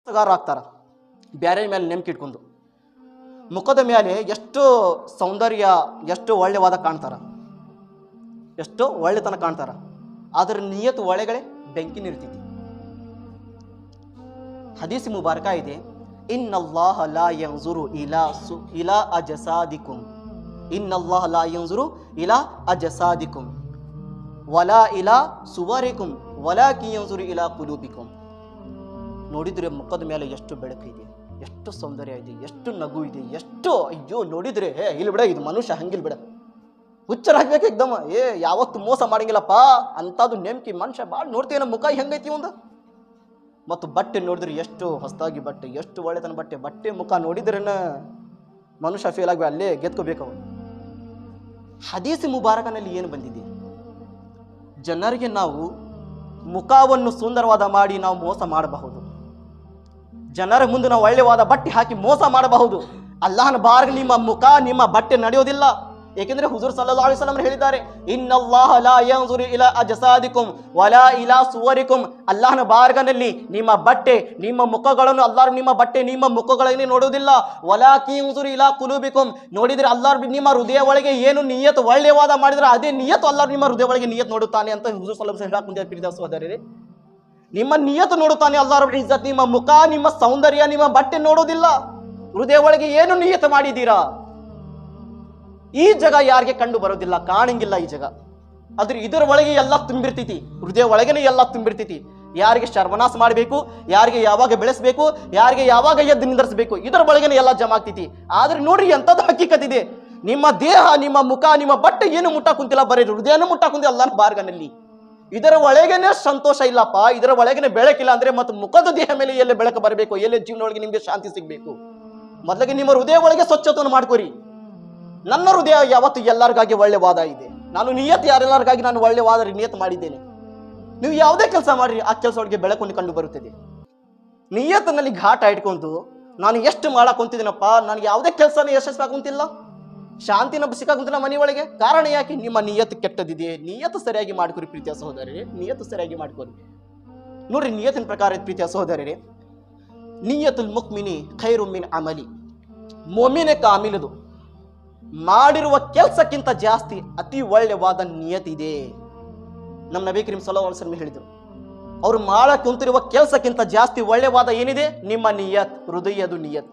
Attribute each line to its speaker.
Speaker 1: ಆಗ್ತಾರ ಬ್ಯಾರೆ ಮೇಲೆ ನೆಮ್ಕಿ ಇಟ್ಕೊಂಡು ಮುಖದ ಮೇಲೆ ಎಷ್ಟು ಸೌಂದರ್ಯ ಎಷ್ಟು ಒಳ್ಳೆವಾದ ಕಾಣ್ತಾರ, ಎಷ್ಟು ಒಳ್ಳೆತನ ಕಾಣ್ತಾರ. ಆದ್ರೆ ನಿಯತ್ ಒಳಗಡೆ ಬೆಂಕಿ ನಿರ್ತೈತಿ. ಹದೀಸ್ ಮುಬಾರಕ ಇದೆ, ಇನ್ನಲ್ಲಾಹ ಲಾ ಯಂಜುರು ಇಲಾ ಅಜಸಾದಿಕುಂ, ಇನ್ನಲ್ಲಾಹ ಲಾ ಯಂಜುರು ಇಲಾ ಅಜಸಾದಿಕುಂ ವಲಾ ಇಲಾ ಸುವರಿಕುಂ ವಲಾಕಿನ್ ಯಂಜುರು ಇಲಾ ಕುಲೂಬಿಕುಂ. ನೋಡಿದ್ರೆ ಮುಖದ ಮೇಲೆ ಎಷ್ಟು ಬೆಳಕು ಇದೆ, ಎಷ್ಟು ಸೌಂದರ್ಯ ಇದೆ, ಎಷ್ಟು ನಗು ಇದೆ, ಎಷ್ಟು ಅಯ್ಯೋ ನೋಡಿದ್ರೆ ಇಲ್ಲಿ ಬಿಡ, ಇದು ಮನುಷ್ಯ ಹಂಗಿಲ್ ಬಿಡ, ಹುಚ್ಚರಾಗ್ಬೇಕು ಎಕ್ದಮ. ಯಾವತ್ತು ಮೋಸ ಮಾಡಂಗಿಲ್ಲಪ್ಪ ಅಂತದು ನೆಮ್ಕಿ ಮನುಷ್ಯ ಭಾಳ ನೋಡ್ತೀವಿ. ಮುಖ ಹೆಂಗೈತಿ ಒಂದು. ಮತ್ತು ಬಟ್ಟೆ ನೋಡಿದ್ರೆ ಎಷ್ಟು ಹೊಸದಾಗಿ ಬಟ್ಟೆ, ಎಷ್ಟು ಒಳ್ಳೆತನ ಬಟ್ಟೆ ಮುಖ ನೋಡಿದ್ರೇನ ಮನುಷ್ಯ ಫೇಲ್ ಆಗಿ ಅಲ್ಲೇ ಗೆದ್ಕೋಬೇಕವ. ಹದೀಸ್ ಮುಬಾರಕನಲ್ಲಿ ಏನು ಬಂದಿದೆ, ಜನರಿಗೆ ನಾವು ಮುಖವನ್ನು ಸುಂದರವಾದ ಮಾಡಿ ನಾವು ಮೋಸ ಮಾಡಬಹುದು, ಜನರ ಮುಂದೆ ನಾವು ಒಳ್ಳೆವಾದ ಬಟ್ಟೆ ಹಾಕಿ ಮೋಸ ಮಾಡಬಹುದು. ಅಲ್ಲಾಹನ ಬಾರ್ಗ ನಿಮ್ಮ ಮುಖ ನಿಮ್ಮ ಬಟ್ಟೆ ನಡೆಯೋದಿಲ್ಲ. ಏಕೆಂದ್ರೆ ಹುಜೂರ್ ಸಲ್ಲಲ್ಲಾಹು ಅಲೈಹಿ ವಸಲ್ಲಂ ಹೇಳಿದ್ದಾರೆ, ಇನ್ನಲ್ಲಾಹ ಲಾ ಯಂಜುರು ಇಲಾ ಅಜ್ಸಾದಿಕುಂ ವಲಾ ಇಲಾ ಸುವರಿಕುಂ. ಅಲ್ಲಾಹನ ಬಾರ್ಗನಲ್ಲಿ ನಿಮ್ಮ ಬಟ್ಟೆ ನಿಮ್ಮ ಮುಖಗಳನ್ನು ಅಲ್ಲಾಹ್ ನಿಮ್ಮ ಬಟ್ಟೆ ನಿಮ್ಮ ಮುಖಗಳನ್ನೇ ನೋಡುವುದಿಲ್ಲ. ವಲಾಕಿನ್ ಯಂಜುರು ಇಲಾ ಕುಲೂಬಿಕುಂ. ನೋಡಿದ್ರೆ ಅಲ್ಲಾಹ್ ನಿಮ್ಮ ಹೃದಯ ಒಳಗೆ ಏನು ನಿಯತ್ ಒಳ್ಳೆವಾದ ಮಾಡಿದ್ರೆ ಅದೇ ನಿಯತ್ ಅಲ್ಲಾಹ್ ನಿಮ್ಮ ಹೃದಯ ಒಳಗೆ ನಿಯತ್ ನೋಡುತ್ತಾನೆ ಅಂತ ಹುಜೂರ್ ಸಲ್ಲಲ್ಲಾಹು ಅಲೈಹಿ ವಸಲ್ಲಂ ಹೇಳಕ್ ಸಹೋದರರೇ, ನಿಮ್ಮ ನಿಯತ್ ನೋಡುತ್ತಾನೆ ಅಲ್ಲಾಹ್ ರಬ್ಬುಲ್ ಇಜ್ಜತ್. ನಿಮ್ಮ ಮುಖ ನಿಮ್ಮ ಸೌಂದರ್ಯ ನಿಮ್ಮ ಬಟ್ಟೆ ನೋಡೋದಿಲ್ಲ. ಹೃದಯ ಒಳಗೆ ಏನು ನಿಯತ್ ಮಾಡಿದ್ದೀರಾ, ಈ ಜಗ ಯಾರಿಗೆ ಕಂಡು ಬರೋದಿಲ್ಲ, ಕಾಣಂಗಿಲ್ಲ ಈ ಜಗ. ಆದ್ರೆ ಇದರ ಒಳಗೆ ಎಲ್ಲ ತುಂಬಿರ್ತೈತಿ, ಹೃದಯ ಒಳಗೇನೆ ಎಲ್ಲ ತುಂಬಿರ್ತೈತಿ. ಯಾರಿಗೆ ಸರ್ವನಾಶ ಮಾಡಬೇಕು, ಯಾರಿಗೆ ಯಾವಾಗ ಬೆಳೆಸಬೇಕು, ಯಾರಿಗೆ ಯಾವಾಗ ಎದ್ದು ನಿಂದರ್ಸಬೇಕು, ಇದರ ಒಳಗೇನೆ ಎಲ್ಲ ಜಮಾ ಆಗ್ತೈತಿ. ಆದ್ರೆ ನೋಡ್ರಿ ಎಂಥದ್ದು ಹಕ್ಕಿಕತ್ ಇದೆ, ನಿಮ್ಮ ದೇಹ ನಿಮ್ಮ ಮುಖ ನಿಮ್ಮ ಬಟ್ಟೆ ಏನು ಮುಟ್ಟ ಕುಂತಿಲ್ಲ, ಬರೀ ಹೃದಯನೂ ಮುಟ್ಟ ಕುಂತಿಲ್ಲ ಅಲ್ಲಾಹನ ಬಾರ್ಗನಲ್ಲಿ. ಇದರ ಒಳಗೇನೆ ಸಂತೋಷ ಇಲ್ಲಪ್ಪ, ಇದರ ಒಳಗೇನೆ ಬೆಳಕಿಲ್ಲ ಅಂದ್ರೆ ಮತ್ತೆ ಮುಖದ ದೇಹ ಮೇಲೆ ಎಲ್ಲಿ ಬೆಳಕು ಬರಬೇಕು, ಎಲ್ಲಿ ಜೀವನ ಒಳಗೆ ನಿಮ್ಗೆ ಶಾಂತಿ ಸಿಗಬೇಕು. ಮೊದಲಿಗೆ ನಿಮ್ಮ ಹೃದಯ ಒಳಗೆ ಸ್ವಚ್ಛತೆಯನ್ನು ಮಾಡ್ಕೋರಿ. ನನ್ನ ಹೃದಯ ಯಾವತ್ತು ಎಲ್ಲರಿಗಾಗಿ ಒಳ್ಳೆ ವಾದ ಇದೆ. ನಾನು ನಿಯತ್ ಯಾರೆಲ್ಲರಿಗಾಗಿ ನಾನು ಒಳ್ಳೆ ವಾದ ನಿಯತ್ ಮಾಡಿದ್ದೇನೆ. ನೀವು ಯಾವುದೇ ಕೆಲಸ ಮಾಡ್ರಿ ಆ ಕೆಲಸ ಒಳಗೆ ಬೆಳಕು ಕಂಡು ಬರುತ್ತದೆ. ನಿಯತ್ನಲ್ಲಿ ಘಾಟ ಇಟ್ಕೊಂಡು ನಾನು ಎಷ್ಟು ಮಾಡಕ್ ಕುಂತಿದ್ದೀನಪ್ಪ, ನನಗೆ ಯಾವುದೇ ಕೆಲಸನ ಯಶಸ್ವಿ ಆಗುವಂತಿಲ್ಲ, ಶಾಂತಿನ ಸಿಕ್ಕಾಗುಂತಿಲ್ಲ ಮನೆ ಒಳಗೆ. ಕಾರಣ ಯಾಕೆ? ನಿಮ್ಮ ನಿಯತ್ ಕೆಟ್ಟದಿದೆ. ನಿಯತ್ ಸರಿಯಾಗಿ ಮಾಡ್ಕೊರಿ ಪ್ರೀತಿಯ ಸಹೋದರರೇ, ನಿಯತ್ ಸರಿಯಾಗಿ ಮಾಡ್ಕೊರಿ. ನೋಡ್ರಿ ನಿಯತ್ತಿನ ಪ್ರಕಾರ ಪ್ರೀತಿಯ ಸಹೋದರರೇ, ನಿಯತುಲ್ ಮುಕ್ಮಿನಿ ಖೈರು ಮಿನ್ ಅಮಲಿ. ಮೊಮಿನೆ ಕಾಮಿಲದು ಮಾಡಿರುವ ಕೆಲಸಕ್ಕಿಂತ ಜಾಸ್ತಿ ಅತಿ ಒಳ್ಳೆವಾದ ನಿಯತ್ ಇದೆ. ನಮ್ಮ ನಬಿ ಕರೀಂ ಸಲ್ಲಲ್ಲಾಹು ಅಲೈಹಿ ವಸಲ್ಲಂ ಹೇಳಿದರು, ಅವರು ಮಾಡಕ್ ಕುಂತಿರುವ ಕೆಲಸಕ್ಕಿಂತ ಜಾಸ್ತಿ ಒಳ್ಳೆವಾದ ಏನಿದೆ? ನಿಮ್ಮ ನಿಯತ್, ಹೃದಯದು ನಿಯತ್.